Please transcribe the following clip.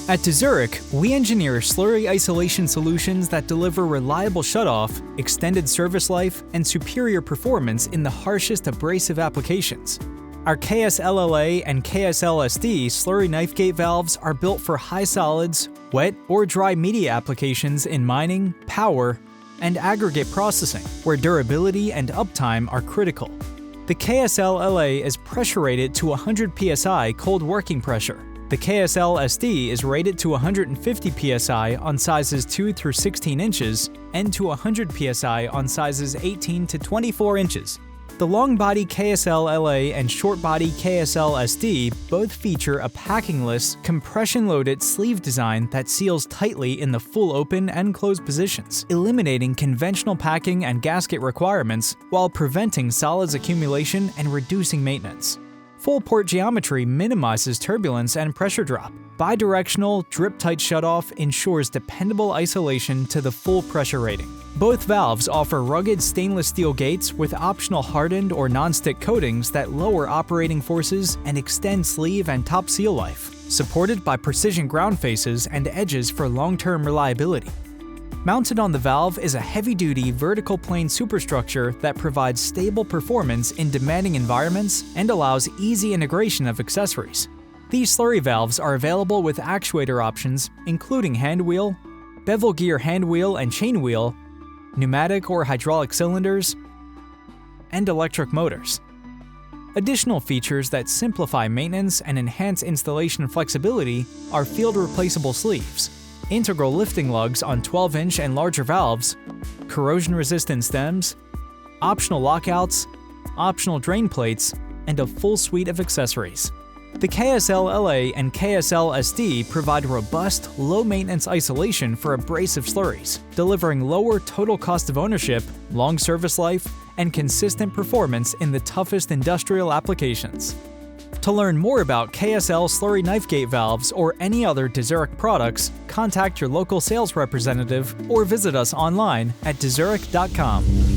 At DeZURIK, we engineer slurry isolation solutions that deliver reliable shutoff, extended service life, and superior performance in the harshest abrasive applications. Our KSL-LA and KSL-SD slurry knife gate valves are built for high solids, wet or dry media applications in mining, power, and aggregate processing, where durability and uptime are critical. The KSL-LA is pressure rated to 100 psi cold working pressure. The KSL-SD is rated to 150 psi on sizes 2 through 16 inches and to 100 psi on sizes 18 to 24 inches. The long-body KSL-LA and short-body KSL-SD both feature a packing-less, compression-loaded sleeve design that seals tightly in the full open and closed positions, eliminating conventional packing and gasket requirements while preventing solids accumulation and reducing maintenance. Full port geometry minimizes turbulence and pressure drop. Bi-directional, drip-tight shutoff ensures dependable isolation to the full pressure rating. Both valves offer rugged stainless steel gates with optional hardened or non-stick coatings that lower operating forces and extend sleeve and top seal life, supported by precision ground faces and edges for long-term reliability. Mounted on the valve is a heavy-duty vertical plane superstructure that provides stable performance in demanding environments and allows easy integration of accessories. These slurry valves are available with actuator options including hand wheel, bevel gear hand wheel and chain wheel, pneumatic or hydraulic cylinders, and electric motors. Additional features that simplify maintenance and enhance installation flexibility are field replaceable sleeves, integral lifting lugs on 12-inch and larger valves, corrosion-resistant stems, optional lockouts, optional drain plates, and a full suite of accessories. The KSL-LA and KSL-SD provide robust, low-maintenance isolation for abrasive slurries, delivering lower total cost of ownership, long service life, and consistent performance in the toughest industrial applications. To learn more about KSL slurry knife gate valves or any other DeZURIK products, contact your local sales representative or visit us online at DeZURIK.com.